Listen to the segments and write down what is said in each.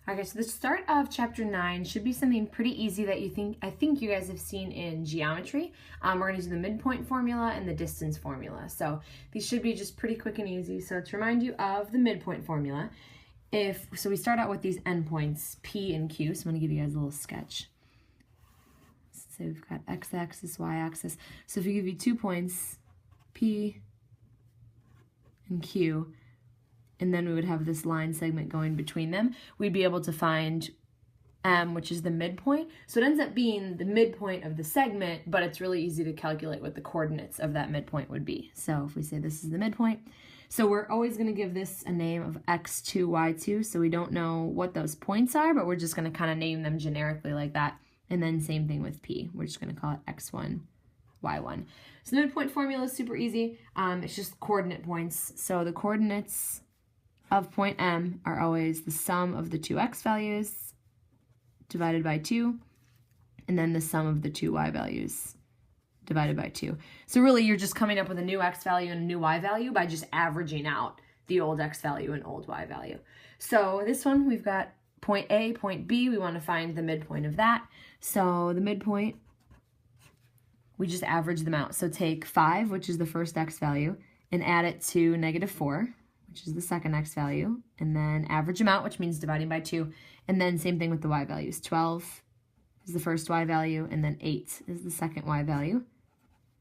Okay, so the start of chapter 9 should be something pretty easy that I think you guys have seen in geometry. We're going to do the midpoint formula and the distance formula. So these should be just pretty quick and easy. So to remind you of the midpoint formula, so we start out with these endpoints, P and Q. So I'm going to give you guys a little sketch. So we've got x-axis, y-axis. So if we give you 2 points, P and Q, and then we would have this line segment going between them, we'd be able to find M, which is the midpoint. So it ends up being the midpoint of the segment, but it's really easy to calculate what the coordinates of that midpoint would be. So if we say this is the midpoint, so we're always going to give this a name of x2, y2, so we don't know what those points are, but we're just going to kind of name them generically like that. And then same thing with P. We're just going to call it x1, y1. So the midpoint formula is super easy. It's just coordinate points. So the coordinates of point M are always the sum of the 2 x values divided by 2, and then the sum of the 2 y values divided by 2. So really you're just coming up with a new x value and a new y value by just averaging out the old x value and old y value. So this one, we've got point A, point B. We want to find the midpoint of that. So the midpoint, we just average them out. So take 5, which is the first x value, and add it to -4, which is the second x value, and then average them out, which means dividing by 2, and then same thing with the y values. 12 is the first y value, and then 8 is the second y value.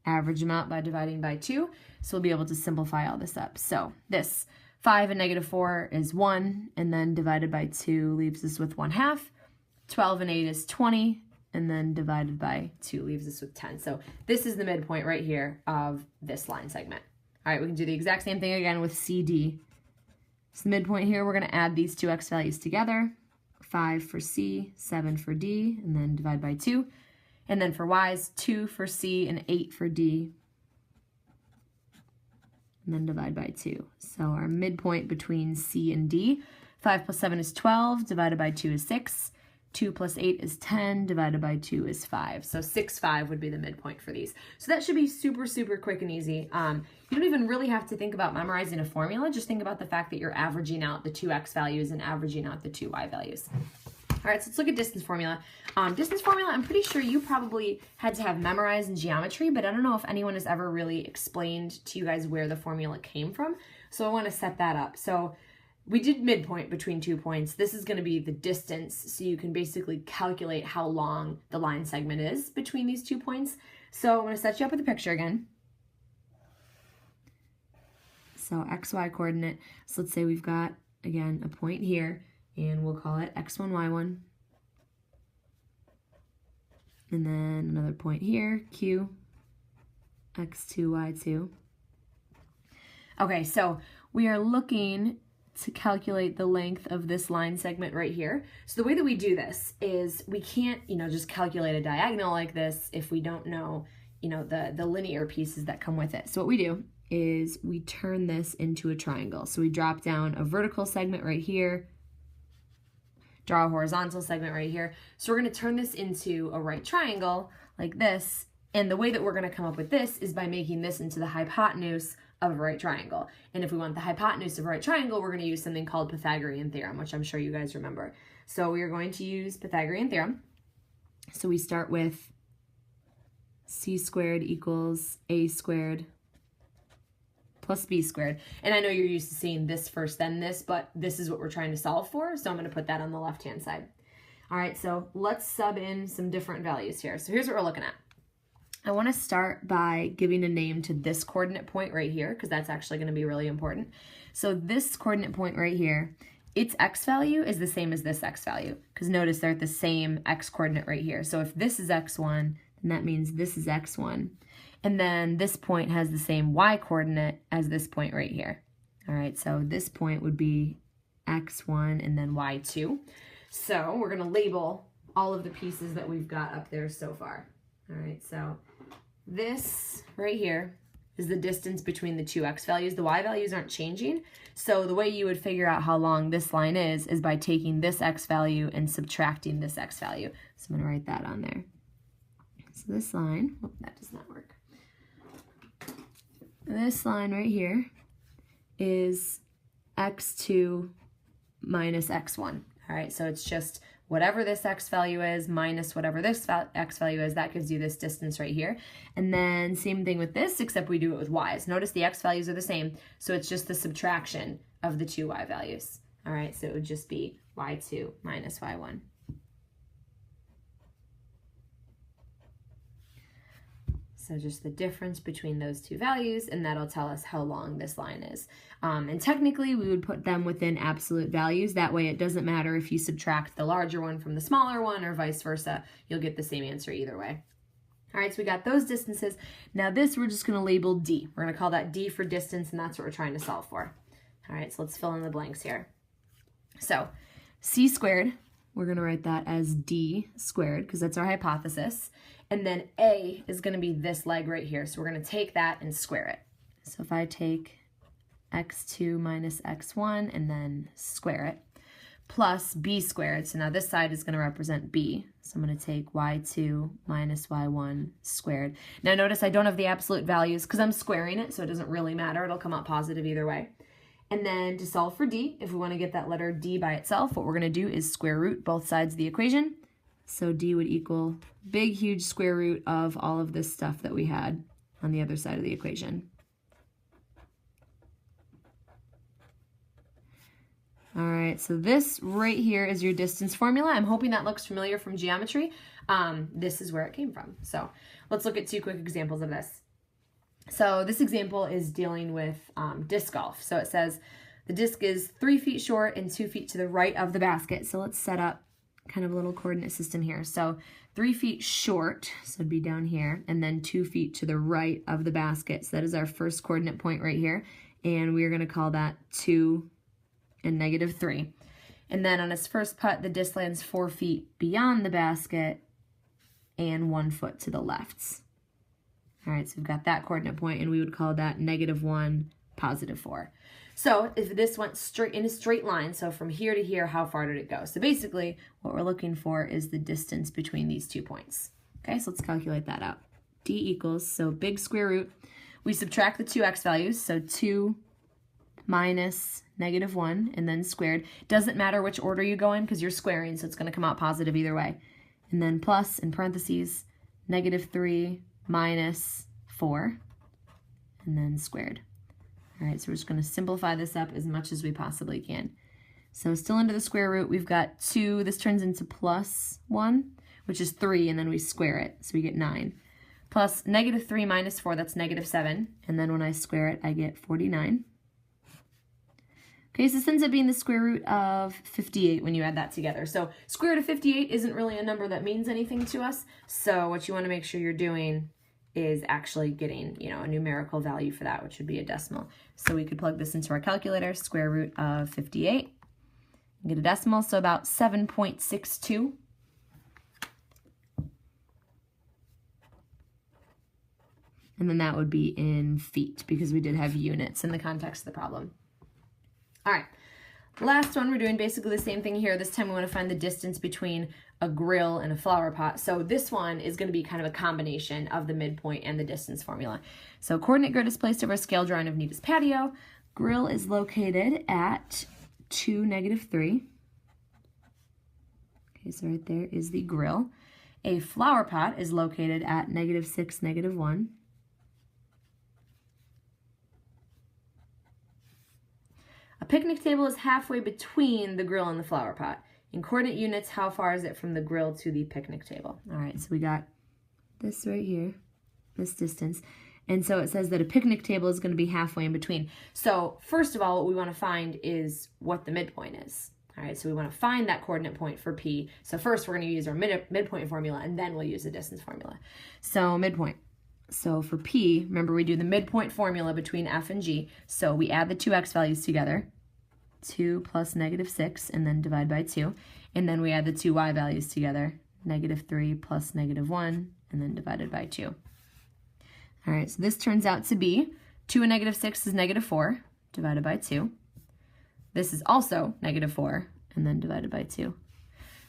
Average them out by dividing by 2, so we'll be able to simplify all this up. So this 5 and -4 is 1, and then divided by 2 leaves us with 1/2. 12 and 8 is 20, and then divided by 2 leaves us with 10. So this is the midpoint right here of this line segment. All right, we can do the exact same thing again with CD. So the midpoint here, we're going to add these 2 x values together. 5 for C, 7 for D, and then divide by 2. And then for Y's, 2 for C and 8 for D, and then divide by 2. So our midpoint between C and D, 5 plus 7 is 12, divided by 2 is 6. 2 plus 8 is 10, divided by 2 is 5. So 6, 5 would be the midpoint for these. So that should be super, super quick and easy. You don't even really have to think about memorizing a formula. Just think about the fact that you're averaging out the 2 x values and averaging out the 2 y values. All right, so let's look at distance formula. Distance formula, I'm pretty sure you probably had to have memorized in geometry, but I don't know if anyone has ever really explained to you guys where the formula came from. So I want to set that up. So we did midpoint between 2 points. This is going to be the distance, so you can basically calculate how long the line segment is between these 2 points. So I'm going to set you up with a picture again. So xy coordinate. So let's say we've got, again, a point here, and we'll call it x1, y1. And then another point here, q, x2, y2. Okay, so we are looking to calculate the length of this line segment right here. So the way that we do this is we can't, just calculate a diagonal like this if we don't know, the linear pieces that come with it. So what we do is we turn this into a triangle. So we drop down a vertical segment right here, draw a horizontal segment right here. So we're going to turn this into a right triangle like this. And the way that we're going to come up with this is by making this into the hypotenuse of a right triangle. And if we want the hypotenuse of a right triangle, we're going to use something called Pythagorean Theorem, which I'm sure you guys remember. So we are going to use Pythagorean Theorem. So we start with c squared equals a squared plus b squared. And I know you're used to seeing this first, then this, but this is what we're trying to solve for. So I'm going to put that on the left-hand side. All right, so let's sub in some different values here. So here's what we're looking at. I want to start by giving a name to this coordinate point right here, because that's actually going to be really important. So this coordinate point right here, its x value is the same as this x value, because notice they're at the same x coordinate right here. So if this is x1, then that means this is x1. And then this point has the same y coordinate as this point right here. All right, so this point would be x1 and then y2. So we're going to label all of the pieces that we've got up there so far. All right, so this right here is the distance between the 2 x values. The y values aren't changing. So the way you would figure out how long this line is by taking this x value and subtracting this x value. So I'm going to write that on there. So this line, oh, that does not work. This line right here is x2 minus x1. All right, so it's just whatever this x value is minus whatever this x value is, that gives you this distance right here. And then same thing with this, except we do it with y's. Notice the x values are the same, so it's just the subtraction of the two y values. All right, so it would just be y2 minus y1. So just the difference between those two values, and that'll tell us how long this line is. And technically, we would put them within absolute values. That way, it doesn't matter if you subtract the larger one from the smaller one or vice versa. You'll get the same answer either way. All right, so we got those distances. Now this, we're just going to label D. We're going to call that D for distance, and that's what we're trying to solve for. All right, so let's fill in the blanks here. So c squared, we're going to write that as d squared because that's our hypothesis. And then a is going to be this leg right here. So we're going to take that and square it. So if I take x2 minus x1 and then square it, plus b squared. So now this side is going to represent b. So I'm going to take y2 minus y1 squared. Now notice I don't have the absolute values because I'm squaring it, so it doesn't really matter. It'll come out positive either way. And then to solve for d, if we want to get that letter d by itself, what we're going to do is square root both sides of the equation. So d would equal big, huge square root of all of this stuff that we had on the other side of the equation. All right, so this right here is your distance formula. I'm hoping that looks familiar from geometry. This is where it came from. So let's look at two quick examples of this. So this example is dealing with disc golf. So it says the disc is 3 feet short and 2 feet to the right of the basket. So let's set up kind of a little coordinate system here. So 3 feet short, so it'd be down here, and then 2 feet to the right of the basket. So that is our first coordinate point right here. And we're going to call that 2 and -3. And then on its first putt, the disc lands 4 feet beyond the basket and 1 foot to the left. All right, so we've got that coordinate point, and we would call that -1, +4. So if this went straight in a straight line, so from here to here, how far did it go? So basically, what we're looking for is the distance between these 2 points. Okay, so let's calculate that out. D equals, so big square root, we subtract the two x values, so 2 minus -1, and then squared. Doesn't matter which order you go in because you're squaring, so it's going to come out positive either way. And then plus, in parentheses, -3 minus 4, and then squared. All right, so we're just going to simplify this up as much as we possibly can. So still under the square root, we've got 2. This turns into +1, which is 3, and then we square it, so we get 9. Plus -3 minus 4, that's -7. And then when I square it, I get 49. Okay, so this ends up being the square root of 58 when you add that together. So square root of 58 isn't really a number that means anything to us. So what you want to make sure you're doing is actually getting, a numerical value for that, which would be a decimal. So we could plug this into our calculator, square root of 58, and get a decimal, so about 7.62. And then that would be in feet, because we did have units in the context of the problem. All right, last one, we're doing basically the same thing here. This time we want to find the distance between a grill and a flower pot. So this one is going to be kind of a combination of the midpoint and the distance formula. So coordinate grid is placed over a scale drawing of Nita's patio. Grill is located at 2, -3. Okay, so right there is the grill. A flower pot is located at -6, -1. A picnic table is halfway between the grill and the flower pot. In coordinate units, how far is it from the grill to the picnic table? All right, so we got this right here, this distance. And so it says that a picnic table is going to be halfway in between. So first of all, what we want to find is what the midpoint is. All right, so we want to find that coordinate point for P. So first we're going to use our midpoint formula, and then we'll use the distance formula. So midpoint. So for P, remember we do the midpoint formula between F and G. So we add the two x values together, 2 plus -6, and then divide by 2. And then we add the two y values together, -3 plus -1, and then divided by 2. All right, so this turns out to be 2 and -6 is -4, divided by 2. This is also -4, and then divided by 2.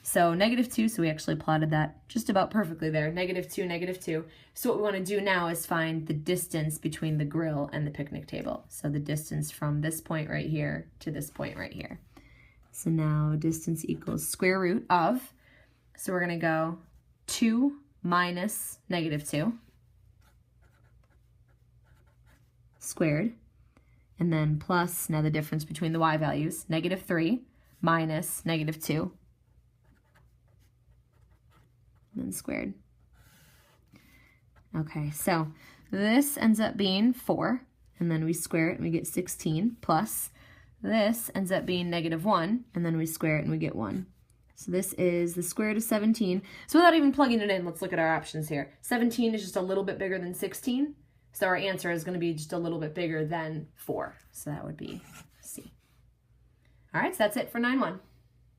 So -2, so we actually plotted that just about perfectly there, -2, -2. So what we want to do now is find the distance between the grill and the picnic table. So the distance from this point right here to this point right here. So now distance equals square root of, so we're going to go 2 minus -2 squared, and then plus, now the difference between the y values, -3 minus -2, and then squared. Okay, so this ends up being 4, and then we square it and we get 16, plus this ends up being -1, and then we square it and we get 1. So this is the square root of 17. So without even plugging it in, let's look at our options here. 17 is just a little bit bigger than 16. So our answer is going to be just a little bit bigger than 4. So that would be C. All right, so that's it for 9-1.